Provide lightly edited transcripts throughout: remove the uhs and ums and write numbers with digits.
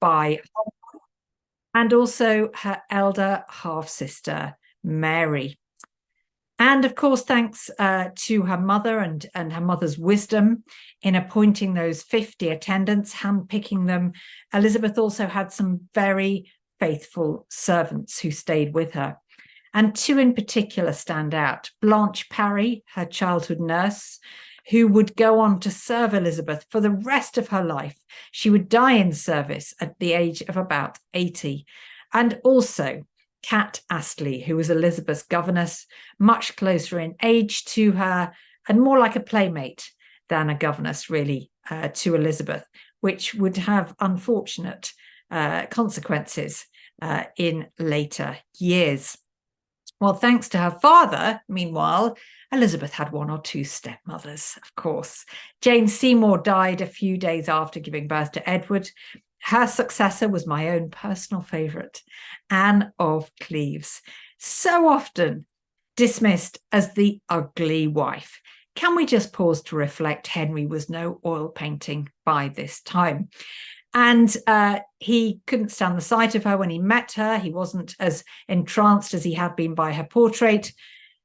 by and also her elder half-sister, Mary. And of course, thanks to her mother and her mother's wisdom in appointing those 50 attendants, handpicking them, Elizabeth also had some very faithful servants who stayed with her. And two in particular stand out. Blanche Parry, her childhood nurse, who would go on to serve Elizabeth for the rest of her life. She would die in service at the age of about 80. And also Kat Astley, who was Elizabeth's governess, much closer in age to her and more like a playmate than a governess, really, to Elizabeth, which would have unfortunate consequences in later years. Well, thanks to her father, meanwhile, Elizabeth had one or two stepmothers, of course. Jane Seymour died a few days after giving birth to Edward. Her successor was my own personal favourite, Anne of Cleves, so often dismissed as the ugly wife. Can we just pause to reflect? Henry was no oil painting by this time. And he couldn't stand the sight of her when he met her. He wasn't as entranced as he had been by her portrait.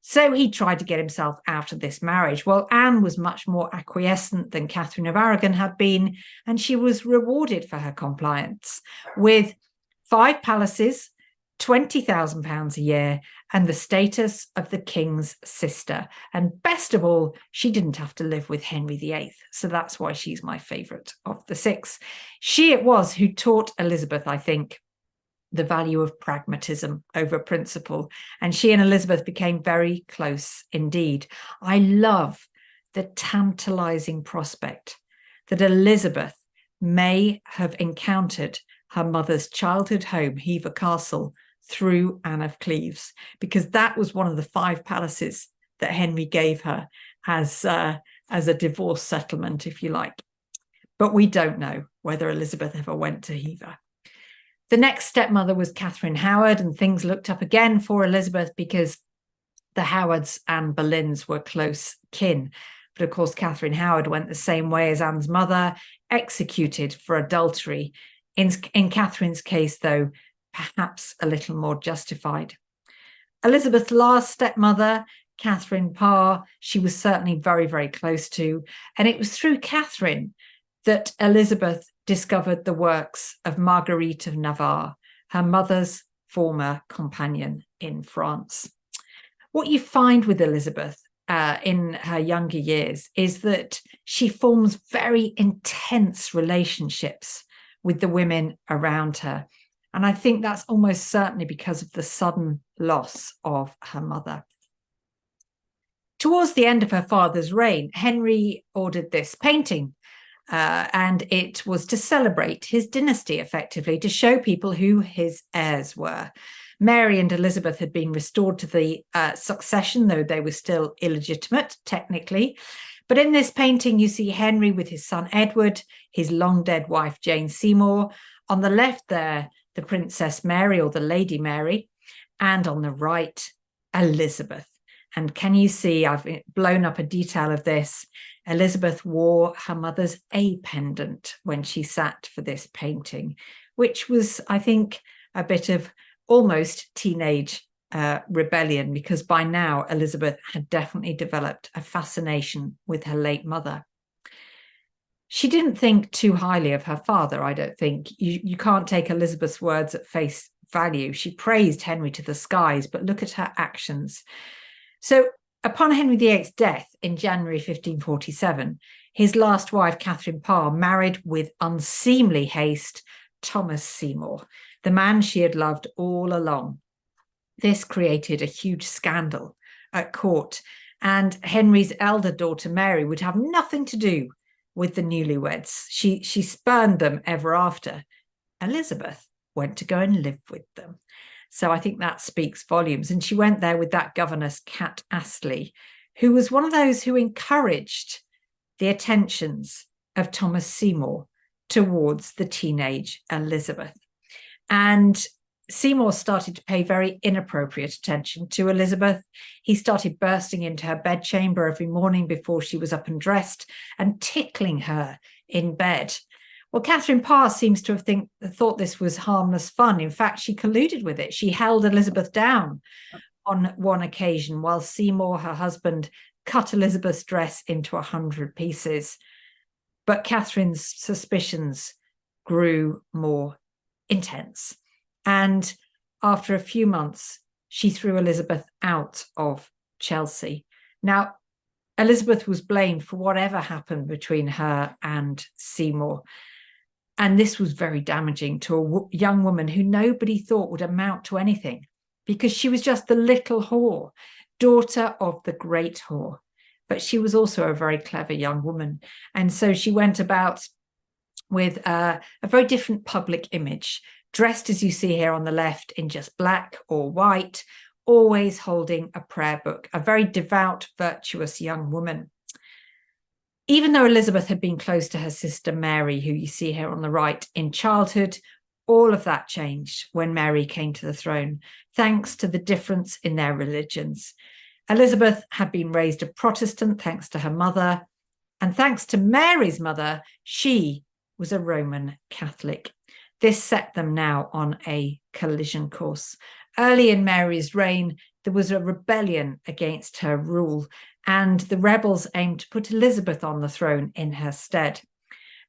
So he tried to get himself out of this marriage. Well, Anne was much more acquiescent than Catherine of Aragon had been, and she was rewarded for her compliance with 5 palaces, £20,000 a year, and the status of the king's sister. And best of all, she didn't have to live with Henry VIII. So that's why she's my favourite of the 6. She it was who taught Elizabeth, I think, the value of pragmatism over principle. And she and Elizabeth became very close indeed. I love the tantalising prospect that Elizabeth may have encountered her mother's childhood home, Hever Castle, through Anne of Cleves, because that was one of the 5 palaces that Henry gave her as a divorce settlement, if you like. But we don't know whether Elizabeth ever went to Hever. The next stepmother was Catherine Howard, and things looked up again for Elizabeth because the Howards and Boleyns were close kin. But of course, Catherine Howard went the same way as Anne's mother, executed for adultery. In Catherine's case, though, perhaps a little more justified. Elizabeth's last stepmother, Catherine Parr, she was certainly very, very close to. And it was through Catherine that Elizabeth discovered the works of Marguerite of Navarre, her mother's former companion in France. What you find with Elizabeth in her younger years is that she forms very intense relationships with the women around her. And I think that's almost certainly because of the sudden loss of her mother. Towards the end of her father's reign, Henry ordered this painting, and it was to celebrate his dynasty, effectively, to show people who his heirs were. Mary and Elizabeth had been restored to the succession, though they were still illegitimate, technically. But in this painting, you see Henry with his son Edward, his long-dead wife Jane Seymour. On the left there, the Princess Mary, or the Lady Mary, and on the right, Elizabeth. And can you see, I've blown up a detail of this. Elizabeth wore her mother's A pendant when she sat for this painting, which was, I think, a bit of almost teenage rebellion, because by now Elizabeth had definitely developed a fascination with her late mother. She didn't think too highly of her father, I don't think. You can't take Elizabeth's words at face value. She praised Henry to the skies, but look at her actions. So upon Henry VIII's death in January 1547, his last wife, Catherine Parr, married with unseemly haste Thomas Seymour, the man she had loved all along. This created a huge scandal at court, and Henry's elder daughter, Mary, would have nothing to do with the newlyweds. She spurned them ever after. Elizabeth went to go and live with them. So I think that speaks volumes. And she went there with that governess, Kat Astley, who was one of those who encouraged the attentions of Thomas Seymour towards the teenage Elizabeth. And Seymour started to pay very inappropriate attention to Elizabeth. He started bursting into her bedchamber every morning before she was up and dressed and tickling her in bed. Well, Catherine Parr seems to have thought this was harmless fun. In fact, she colluded with it. She held Elizabeth down on one occasion while Seymour, her husband, cut Elizabeth's dress into 100 pieces. But Catherine's suspicions grew more intense. And after a few months, she threw Elizabeth out of Chelsea. Now, Elizabeth was blamed for whatever happened between her and Seymour. And this was very damaging to a young woman who nobody thought would amount to anything, because she was just the little whore, daughter of the great whore. But she was also a very clever young woman. And so she went about with a very different public image, dressed as you see here on the left in just black or white, always holding a prayer book, a very devout, virtuous young woman. Even though Elizabeth had been close to her sister Mary, who you see here on the right, in childhood, all of that changed when Mary came to the throne, thanks to the difference in their religions. Elizabeth had been raised a Protestant thanks to her mother, and thanks to Mary's mother, she was a Roman Catholic. This set them now on a collision course. Early in Mary's reign, there was a rebellion against her rule, and the rebels aimed to put Elizabeth on the throne in her stead.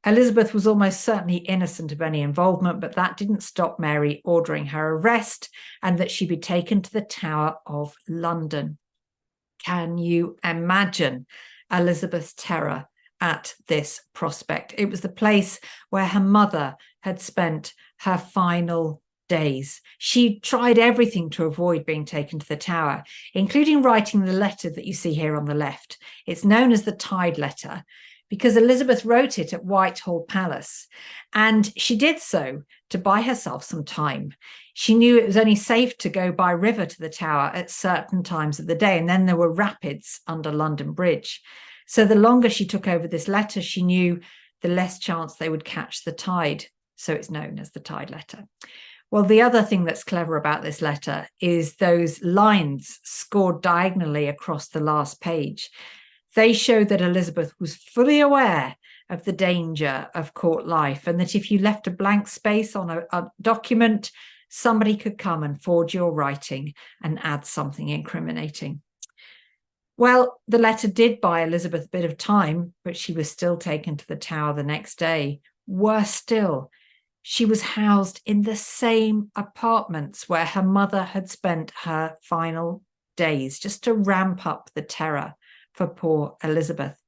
Elizabeth was almost certainly innocent of any involvement, but that didn't stop Mary ordering her arrest and that she be taken to the Tower of London. Can you imagine Elizabeth's terror at this prospect? It was the place where her mother had spent her final days. She tried everything to avoid being taken to the Tower, including writing the letter that you see here on the left. It's known as the Tide Letter because Elizabeth wrote it at Whitehall Palace, and she did so to buy herself some time. She knew it was only safe to go by river to the Tower at certain times of the day, and then there were rapids under London Bridge. So the longer she took over this letter, she knew the less chance they would catch the tide. So it's known as the Tide Letter. Well, the other thing that's clever about this letter is those lines scored diagonally across the last page. They show that Elizabeth was fully aware of the danger of court life, and that if you left a blank space on a document, somebody could come and forge your writing and add something incriminating. Well, the letter did buy Elizabeth a bit of time, but she was still taken to the Tower the next day. Worse still, she was housed in the same apartments where her mother had spent her final days, just to ramp up the terror for poor Elizabeth.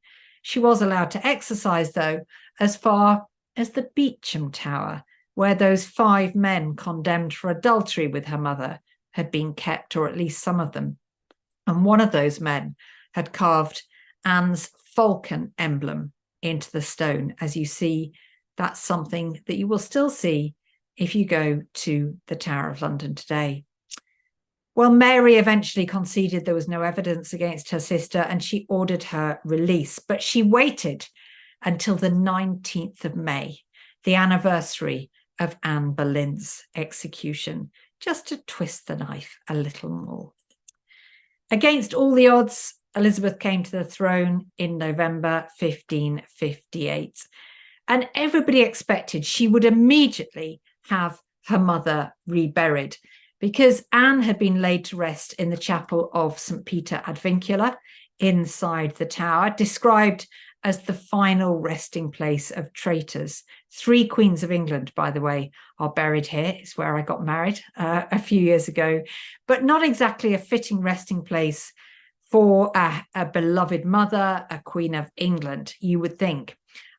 She was allowed to exercise, though, as far as the Beauchamp Tower, where those 5 men condemned for adultery with her mother had been kept, or at least some of them. And one of those men had carved Anne's Falcon emblem into the stone. As you see, that's something that you will still see if you go to the Tower of London today. Well, Mary eventually conceded there was no evidence against her sister, and she ordered her release. But she waited until the 19th of May, the anniversary of Anne Boleyn's execution, just to twist the knife a little more. Against all the odds, Elizabeth came to the throne in November 1558. And everybody expected she would immediately have her mother reburied, because Anne had been laid to rest in the chapel of St. Peter ad Vincula inside the Tower, described as the final resting place of traitors. 3 queens of England, by the way, are buried here. It's where I got married a few years ago, but not exactly a fitting resting place for a beloved mother, a Queen of England, you would think.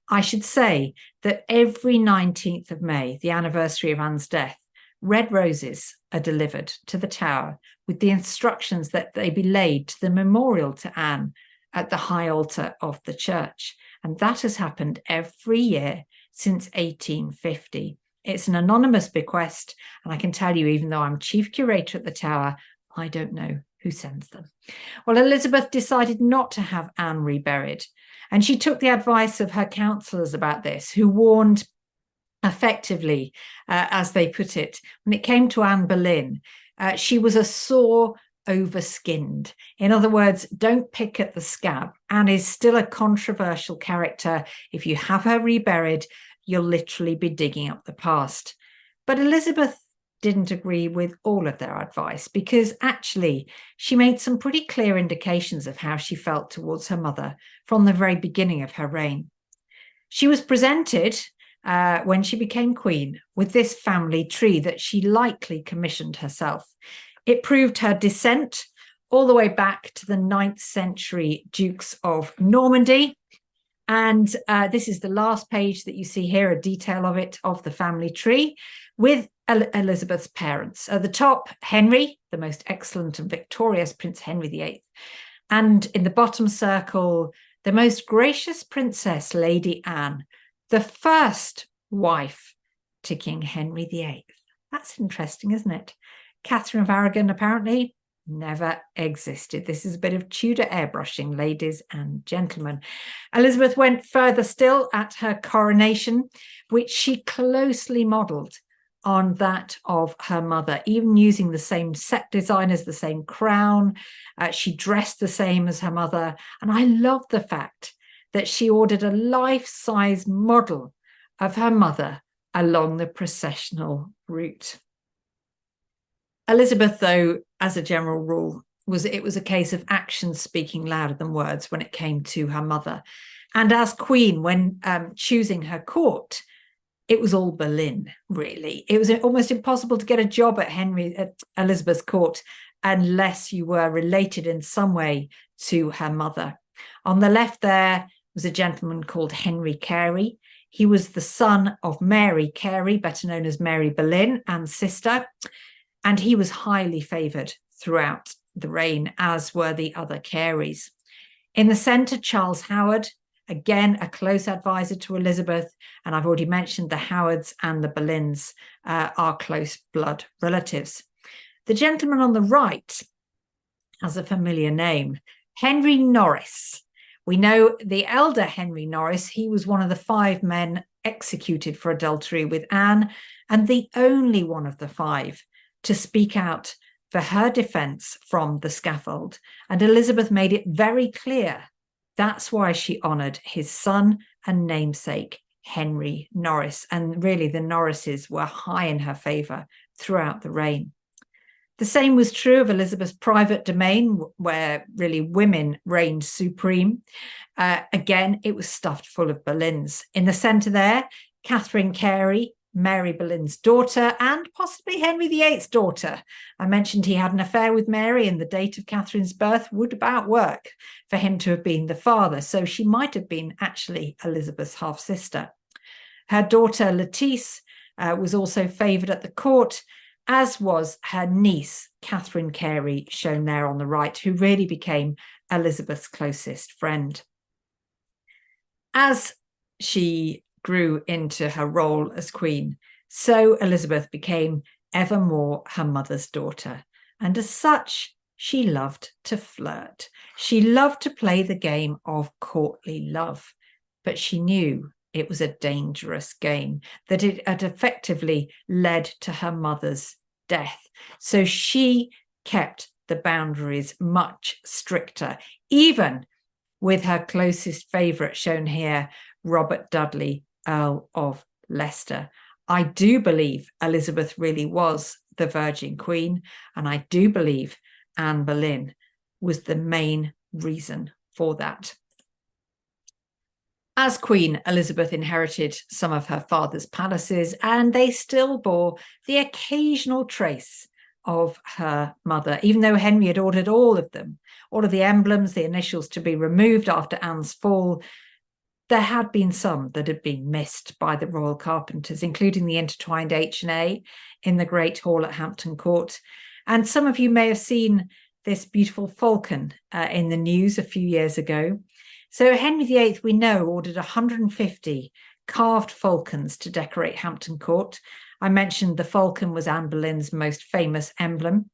I should say that every 19th of May, the anniversary of Anne's death, red roses are delivered to the Tower with the instructions that they be laid to the memorial to Anne at the high altar of the church. And that has happened every year since 1850. It's an anonymous bequest, and I can tell you, even though I'm chief curator at the Tower, I don't know who sends them. Well, Elizabeth decided not to have Anne reburied, and she took the advice of her counsellors about this, who warned effectively, as they put it, when it came to Anne Boleyn, she was a sore overskinned. In other words, don't pick at the scab. Anne is still a controversial character. If you have her reburied, you'll literally be digging up the past. But Elizabeth didn't agree with all of their advice, because actually she made some pretty clear indications of how she felt towards her mother from the very beginning of her reign. She was presented, when she became queen, with this family tree that she likely commissioned herself. It proved her descent all the way back to the 9th century Dukes of Normandy. And this is the last page that you see here, a detail of it, of the family tree, with Elizabeth's parents. At the top, Henry, the most excellent and victorious Prince Henry VIII. And in the bottom circle, the most gracious Princess Lady Anne, the first wife to King Henry VIII. That's interesting, isn't it? Catherine of Aragon apparently never existed. This is a bit of Tudor airbrushing, ladies and gentlemen. Elizabeth went further still at her coronation, which she closely modelled on that of her mother, even using the same set designers, the same crown. She dressed the same as her mother. And I love the fact that she ordered a life-size model of her mother along the processional route. Elizabeth, though, as a general rule, it was a case of actions speaking louder than words when it came to her mother. And as queen, when choosing her court, it was all Boleyn, really. It was almost impossible to get a job at Elizabeth's court unless you were related in some way to her mother. On the left there was a gentleman called Henry Carey. He was the son of Mary Carey, better known as Mary Boleyn, Anne's sister. And he was highly favoured throughout the reign, as were the other Careys. In the centre, Charles Howard, again, a close advisor to Elizabeth. And I've already mentioned the Howards and the Boleyns are close blood relatives. The gentleman on the right has a familiar name, Henry Norris. We know the elder Henry Norris. He was one of the 5 men executed for adultery with Anne, and the only one of the 5 to speak out for her defence from the scaffold. And Elizabeth made it very clear that's why she honoured his son and namesake, Henry Norris. And really, the Norrises were high in her favour throughout the reign. The same was true of Elizabeth's private domain, where really women reigned supreme. Again, it was stuffed full of Boleyns. In the centre there, Catherine Carey, Mary Boleyn's daughter, and possibly Henry VIII's daughter. I mentioned he had an affair with Mary, and the date of Catherine's birth would about work for him to have been the father. So she might have been actually Elizabeth's half-sister. Her daughter Lettice was also favoured at the court, as was her niece, Catherine Carey, shown there on the right, who really became Elizabeth's closest friend. As she grew into her role as queen, so Elizabeth became ever more her mother's daughter. And as such, she loved to flirt. She loved to play the game of courtly love, but she knew it was a dangerous game, that it had effectively led to her mother's death. So she kept the boundaries much stricter, even with her closest favourite shown here, Robert Dudley, Earl of Leicester. I do believe Elizabeth really was the Virgin Queen, and I do believe Anne Boleyn was the main reason for that. As Queen, Elizabeth inherited some of her father's palaces, and they still bore the occasional trace of her mother, even though Henry had ordered all of them, all of the emblems, the initials, to be removed after Anne's fall. There had been some that had been missed by the royal carpenters, including the intertwined H&A in the Great Hall at Hampton Court. And some of you may have seen this beautiful falcon in the news a few years ago. So Henry VIII, we know, ordered 150 carved falcons to decorate Hampton Court. I mentioned the falcon was Anne Boleyn's most famous emblem.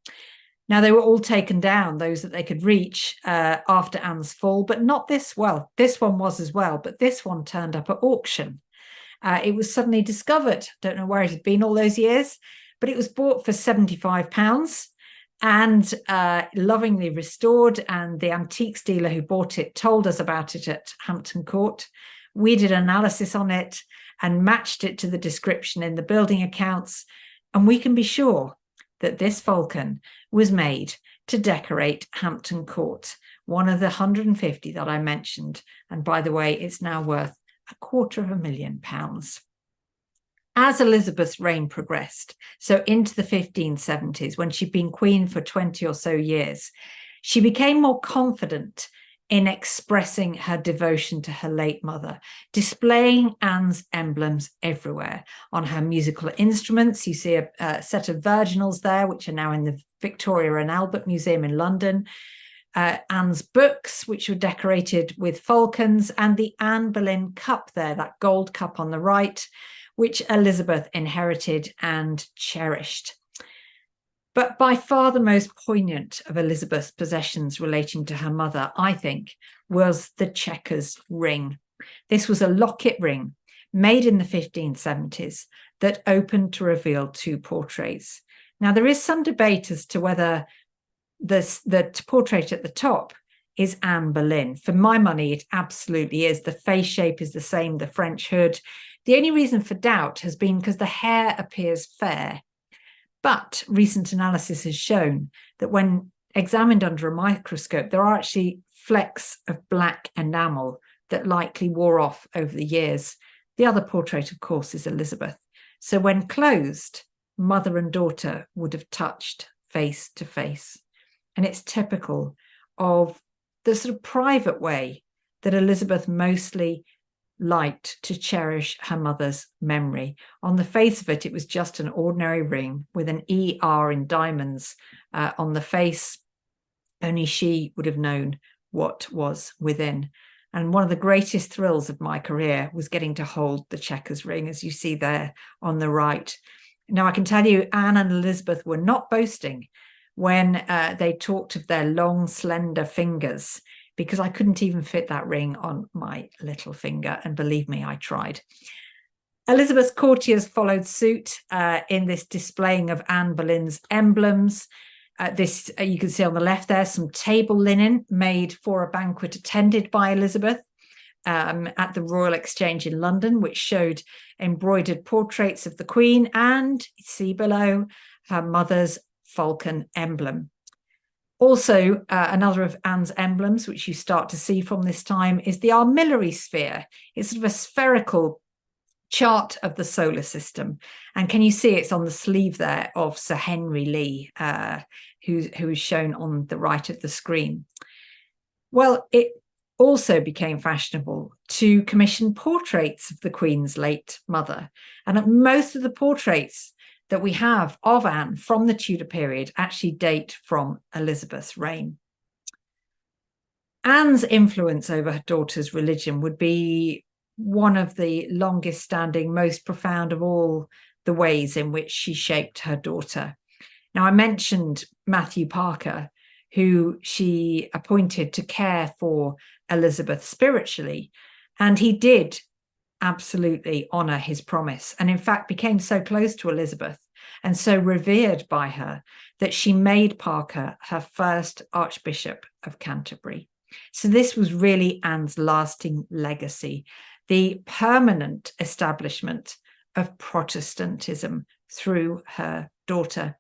Now, they were all taken down, those that they could reach after Anne's fall, but not this. Well, this one was as well, but this one turned up at auction. It was suddenly discovered. Don't know where it had been all those years, but it was bought for £75 and lovingly restored. And the antiques dealer who bought it told us about it at Hampton Court. We did analysis on it, and matched it to the description in the building accounts. And we can be sure that this falcon was made to decorate Hampton Court, one of the 150 that I mentioned. And by the way, it's now worth £250,000. As Elizabeth's reign progressed, so into the 1570s, when she'd been queen for 20 or so years, she became more confident in expressing her devotion to her late mother, displaying Anne's emblems everywhere. On her musical instruments, you see a set of virginals there, which are now in the Victoria and Albert Museum in London. Anne's books, which were decorated with falcons, and the Anne Boleyn cup there, that gold cup on the right, which Elizabeth inherited and cherished. But by far the most poignant of Elizabeth's possessions relating to her mother, I think, was the checkers ring. This was a locket ring made in the 1570s that opened to reveal two portraits. Now, there is some debate as to whether the portrait at the top is Anne Boleyn. For my money, it absolutely is. The face shape is the same, the French hood. The only reason for doubt has been because the hair appears fair. But recent analysis has shown that when examined under a microscope, there are actually flecks of black enamel that likely wore off over the years. The other portrait, of course, is Elizabeth. So when closed, mother and daughter would have touched face to face. And it's typical of the sort of private way that Elizabeth mostly liked to cherish her mother's memory. On the face of it, it was just an ordinary ring with an ER in diamonds on the face. Only she would have known what was within. And one of the greatest thrills of my career was getting to hold the checkers ring, as you see there on the right. Now, I can tell you, Anne and Elizabeth were not boasting when they talked of their long, slender fingers, because I couldn't even fit that ring on my little finger. And believe me, I tried. Elizabeth's courtiers followed suit in this displaying of Anne Boleyn's emblems. This you can see on the left there, some table linen made for a banquet attended by Elizabeth at the Royal Exchange in London, which showed embroidered portraits of the Queen and, see below, her mother's falcon emblem. Also, another of Anne's emblems, which you start to see from this time, is the armillary sphere. It's sort of a spherical chart of the solar system. And can you see it's on the sleeve there of Sir Henry Lee, who is shown on the right of the screen. Well, it also became fashionable to commission portraits of the Queen's late mother. And most of the portraits that we have of Anne from the Tudor period actually date from Elizabeth's reign. Anne's influence over her daughter's religion would be one of the longest standing, most profound of all the ways in which she shaped her daughter. Now, I mentioned Matthew Parker, who she appointed to care for Elizabeth spiritually, and he did absolutely honour his promise, and in fact became so close to Elizabeth and so revered by her that she made Parker her first Archbishop of Canterbury. So this was really Anne's lasting legacy, the permanent establishment of Protestantism through her daughter.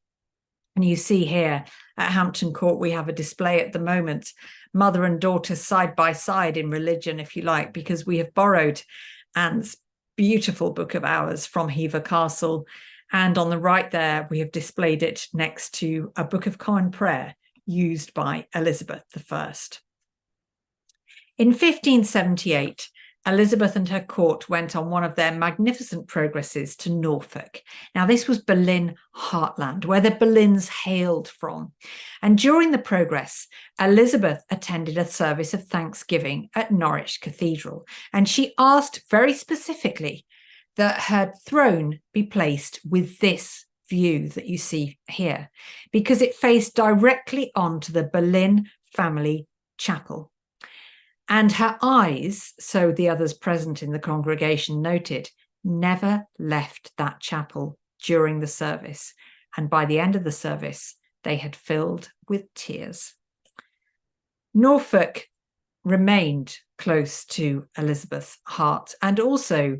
And you see here at Hampton Court, we have a display at the moment, mother and daughter side by side in religion, if you like, because we have borrowed Anne's beautiful Book of Hours from Hever Castle. And on the right there, we have displayed it next to a Book of Common Prayer used by Elizabeth I. In 1578, Elizabeth and her court went on one of their magnificent progresses to Norfolk. Now, this was Boleyn heartland, where the Boleyns hailed from. And during the progress, Elizabeth attended a service of thanksgiving at Norwich Cathedral, and she asked very specifically that her throne be placed with this view that you see here, because it faced directly onto the Boleyn family chapel. And her eyes, so the others present in the congregation noted, never left that chapel during the service. And by the end of the service, they had filled with tears. Norfolk remained close to Elizabeth's heart, and also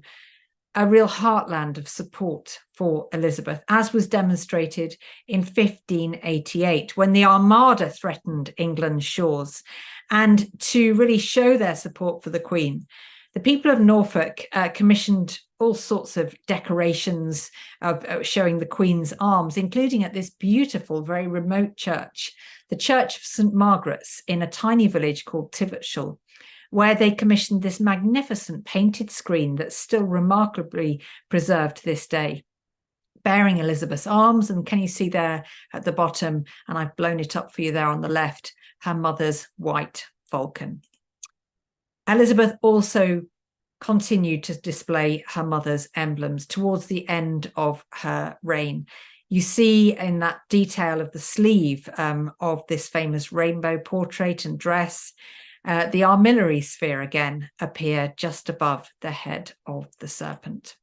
a real heartland of support for Elizabeth, as was demonstrated in 1588 when the Armada threatened England's shores. And to really show their support for the Queen, the people of Norfolk commissioned all sorts of decorations of showing the Queen's arms, including at this beautiful, very remote church, the Church of St. Margaret's in a tiny village called Tudorcon, where they commissioned this magnificent painted screen that's still remarkably preserved to this day, bearing Elizabeth's arms. And can you see there at the bottom, and I've blown it up for you there on the left, her mother's white falcon. Elizabeth also continued to display her mother's emblems towards the end of her reign. You see in that detail of the sleeve of this famous rainbow portrait and dress, the armillary sphere again appear just above the head of the serpent.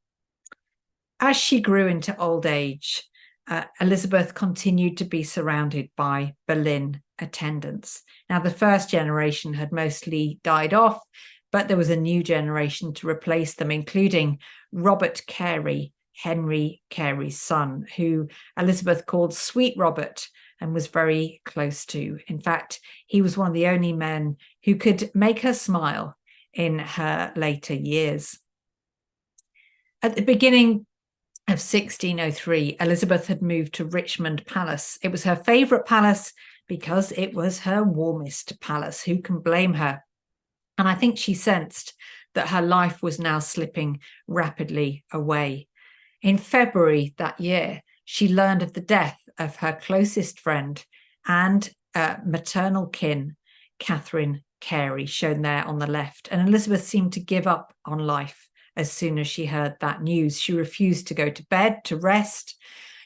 As she grew into old age, Elizabeth continued to be surrounded by Boleyn attendants. Now, the first generation had mostly died off, but there was a new generation to replace them, including Robert Carey, Henry Carey's son, who Elizabeth called Sweet Robert and was very close to. In fact, he was one of the only men who could make her smile in her later years. At the beginning of 1603, Elizabeth had moved to Richmond Palace. It was her favourite palace because it was her warmest palace. Who can blame her? And I think she sensed that her life was now slipping rapidly away. In February that year, she learned of the death of her closest friend and maternal kin, Catherine Carey, shown there on the left. And Elizabeth seemed to give up on life as soon as she heard that news. She refused to go to bed, to rest,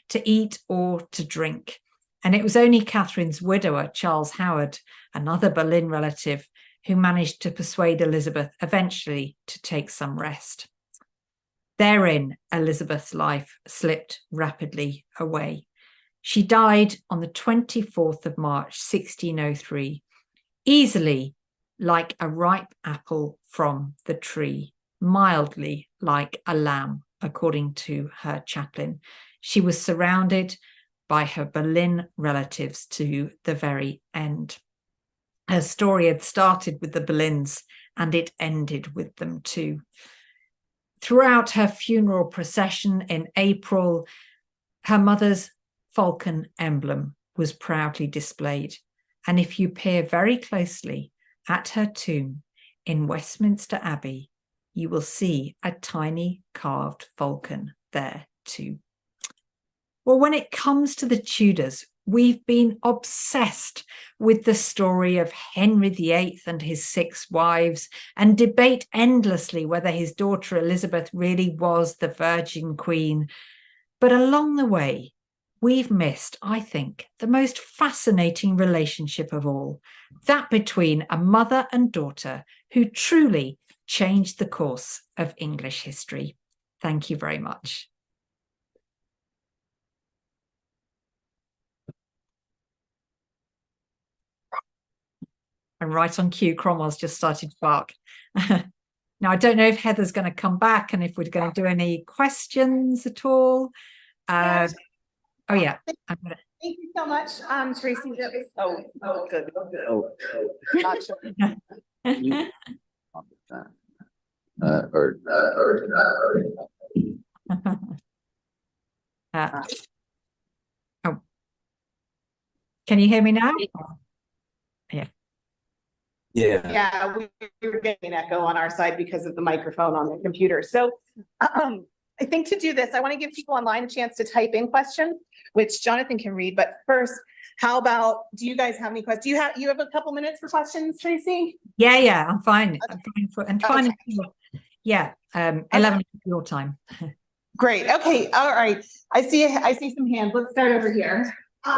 to eat, or to drink. And it was only Catherine's widower, Charles Howard, another Boleyn relative, who managed to persuade Elizabeth eventually to take some rest. Therein, Elizabeth's life slipped rapidly away. She died on the 24th of March, 1603, easily like a ripe apple from the tree, mildly like a lamb, according to her chaplain. She was surrounded by her Boleyn relatives to the very end. Her story had started with the Boleyns and it ended with them too. Throughout her funeral procession in April, her mother's falcon emblem was proudly displayed. And if you peer very closely at her tomb in Westminster Abbey, you will see a tiny carved falcon there too. Well, when it comes to the Tudors, we've been obsessed with the story of Henry VIII and his 6 wives and debate endlessly whether his daughter Elizabeth really was the Virgin Queen. But along the way, we've missed, I think, the most fascinating relationship of all, that between a mother and daughter who truly changed the course of English history. Thank you very much. And right on cue, Cromwell's just started to bark. Now, I don't know if Heather's going to come back and if we're going to do any questions at all. Yes. Oh, yeah. Thank you so much, Tracy. That was good. Not sure. Oh, can you hear me now? Yeah. Yeah, we were getting an echo on our side because of the microphone on the computer. So I think to do this, I want to give people online a chance to type in questions, which Jonathan can read. But first, how about, do you guys have any questions? You have a couple minutes for questions, Tracy? Yeah, I'm fine. Okay. I'm fine. Okay. Yeah, 11 your time. Great. Okay. All right. I see some hands. Let's start over here. Who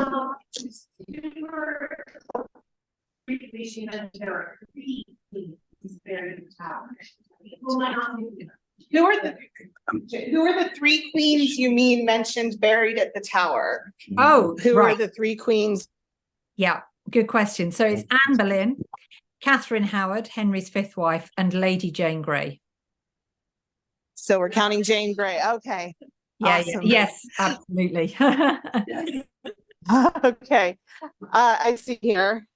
are the 3 queens you mean mentioned buried at the Tower? Oh, who are the 3 queens? Yeah, good question. So it's Anne Boleyn, Catherine Howard, Henry's 5th wife, and Lady Jane Grey. So we're counting Jane Grey. Okay. Yeah, Awesome. yes, absolutely. Okay. I see here.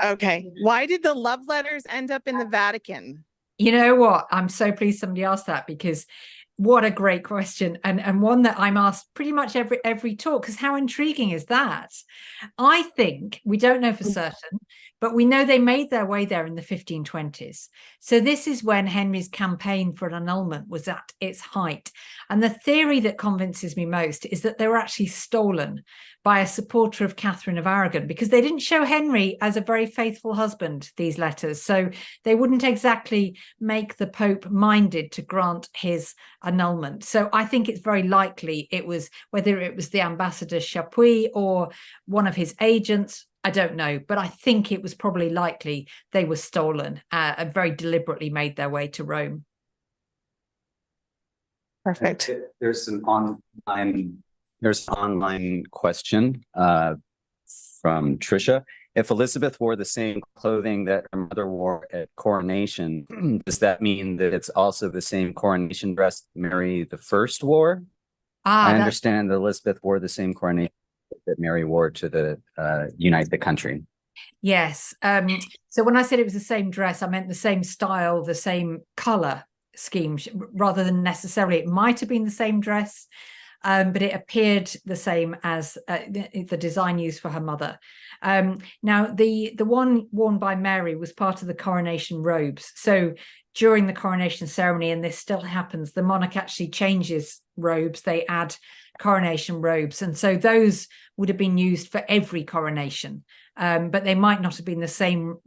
Okay. Why did the love letters end up in the Vatican? You know what? I'm so pleased somebody asked that, because what a great question, and one that I'm asked pretty much every talk, because how intriguing is that? I think we don't know for certain, but we know they made their way there in the 1520s. So this is when Henry's campaign for an annulment was at its height. And the theory that convinces me most is that they were actually stolen by a supporter of Catherine of Aragon, because they didn't show Henry as a very faithful husband, these letters. So they wouldn't exactly make the Pope minded to grant his annulment. So I think it's very likely it was, whether it was the ambassador Chapuis or one of his agents, I don't know, but I think it was probably likely they were stolen and very deliberately made their way to Rome. Perfect. There's an online question from Trisha. If Elizabeth wore the same clothing that her mother wore at coronation, does that mean that it's also the same coronation dress Mary I wore? I understand that Elizabeth wore the same coronation that Mary wore to unite the country. Yes. So when I said it was the same dress, I meant the same style, the same color scheme, rather than necessarily it might have been the same dress, but it appeared the same as the design used for her mother. Now, the one worn by Mary was part of the coronation robes. So during the coronation ceremony, and this still happens, the monarch actually changes robes. They add coronation robes. And so those would have been used for every coronation, but they might not have been the same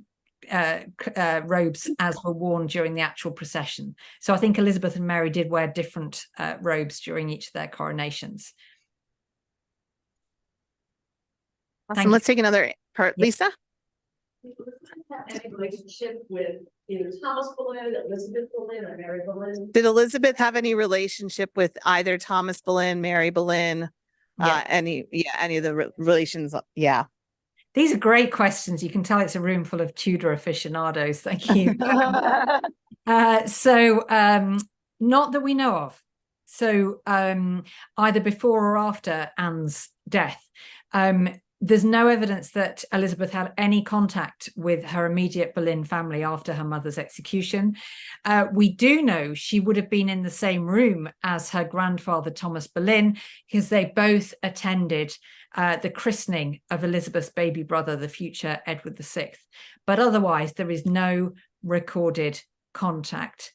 robes as were worn during the actual procession. So I think Elizabeth and Mary did wear different robes during each of their coronations. Awesome. Let's take another part. Yep. Lisa? Relationship with either Thomas Boleyn, Elizabeth Boleyn, or Mary Boleyn? Did Elizabeth have any relationship with either Thomas Boleyn, Mary Boleyn, any of the relations? Yeah. These are great questions. You can tell it's a room full of Tudor aficionados. Thank you. Not that we know of. So either before or after Anne's death, there's no evidence that Elizabeth had any contact with her immediate Boleyn family after her mother's execution. We do know she would have been in the same room as her grandfather, Thomas Boleyn, because they both attended the christening of Elizabeth's baby brother, the future Edward VI. But otherwise, there is no recorded contact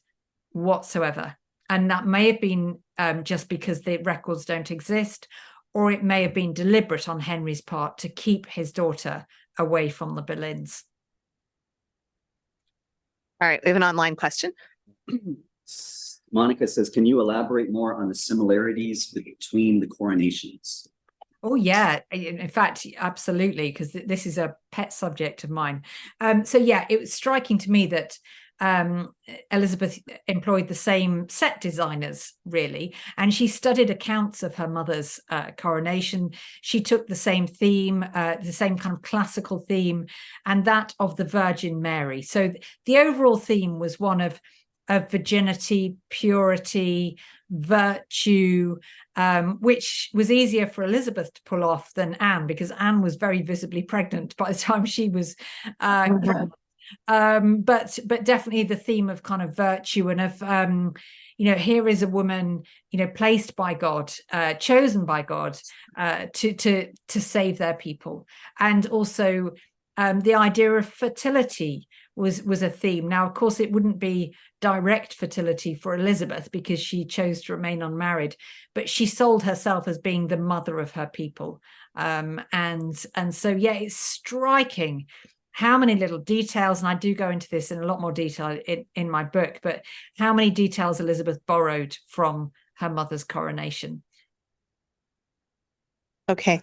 whatsoever. And that may have been just because the records don't exist, or it may have been deliberate on Henry's part to keep his daughter away from the Boleyns. All right, we have an online question. Monica says, can you elaborate more on the similarities between the coronations? Oh, yeah. In fact, absolutely, because this is a pet subject of mine. So, yeah, it was striking to me that Elizabeth employed the same set designers, really, and she studied accounts of her mother's coronation. She took the same theme, the same kind of classical theme, and that of the Virgin Mary. So the overall theme was one of virginity, purity, virtue, which was easier for Elizabeth to pull off than Anne, because Anne was very visibly pregnant by the time she was but definitely the theme of kind of virtue and of here is a woman placed by God, chosen by God to save their people. And also the idea of fertility was a theme. Now, of course, it wouldn't be direct fertility for Elizabeth because she chose to remain unmarried, but she sold herself as being the mother of her people. And so, yeah, it's striking how many little details, and I do go into this in a lot more detail in my book, but how many details Elizabeth borrowed from her mother's coronation. Okay.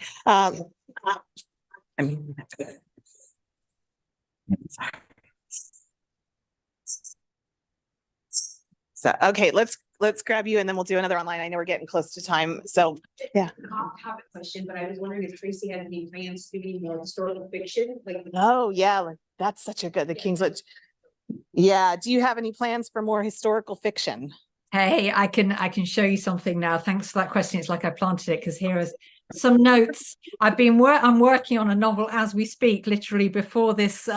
So, okay, let's let's grab you and then we'll do another online. I know we're getting close to time. So yeah. Have a question, but I was wondering if Tracy had any plans to do more historical fiction, like. Oh, yeah. Like, that's such a good, the King's Lynch. Yeah. Do you have any plans for more historical fiction? Hey, I can show you something now. Thanks for that question. It's like I planted it, because here is some notes. I'm working on a novel as we speak, literally before this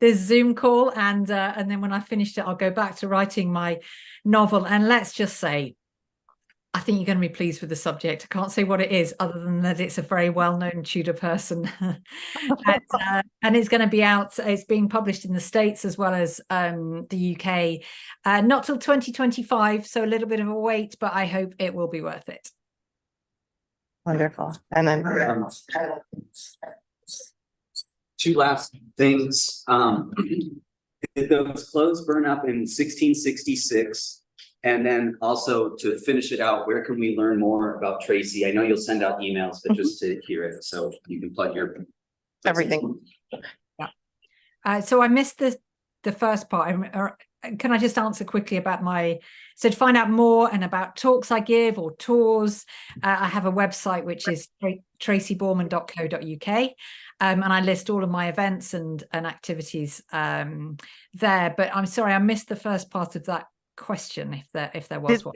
this Zoom call, and then when I finished it, I'll go back to writing my novel. And let's just say, I think you're going to be pleased with the subject. I can't say what it is, other than that it's a very well-known Tudor person. and it's going to be out. It's being published in the States as well as the UK. Not till 2025, so a little bit of a wait, but I hope it will be worth it. Wonderful. And then Two last things. Did those clothes burn up in 1666? And then also, to finish it out, where can we learn more about Tracy? I know you'll send out emails, but just to hear it, so you can plug your everything. Yeah. So I missed the first part. Can I just answer quickly about so to find out more and about talks I give or tours, I have a website which is tracyborman.co.uk. And I list all of my events and activities there. But I'm sorry, I missed the first part of that question, if there was one.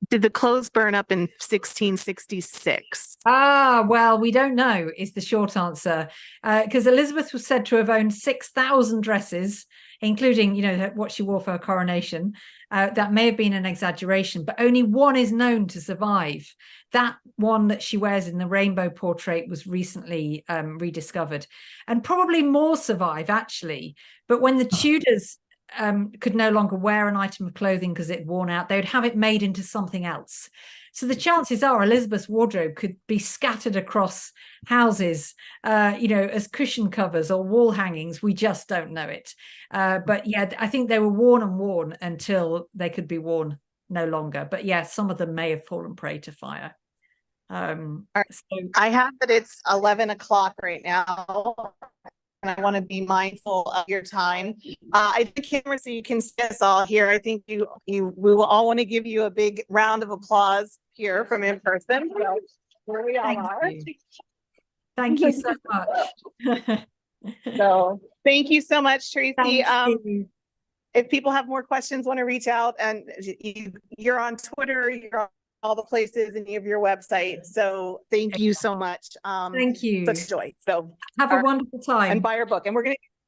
Did the clothes burn up in 1666? Well, we don't know is the short answer, because Elizabeth was said to have owned 6,000 dresses, including, what she wore for her coronation. That may have been an exaggeration, but only one is known to survive. That one that she wears in the rainbow portrait was recently rediscovered, and probably more survive, actually. But when the Tudors could no longer wear an item of clothing because it worn out, they would have it made into something else. So the chances are Elizabeth's wardrobe could be scattered across houses, as cushion covers or wall hangings. We just don't know it. But yeah, I think they were worn and worn until they could be worn no longer. But yeah, some of them may have fallen prey to fire. So I have that it's 11 o'clock right now. And I want to be mindful of your time. I think, camera, so you can see us all here. I think we will all want to give you a big round of applause here from in person. So here we are. Thank you so much. So thank you so much, Tracy. Thank you. If people have more questions, want to reach out, and you're on Twitter, you're on all the places, and you have your website. So thank you so much. Thank you. Such joy. So have a wonderful time. And buy our book. And we're going to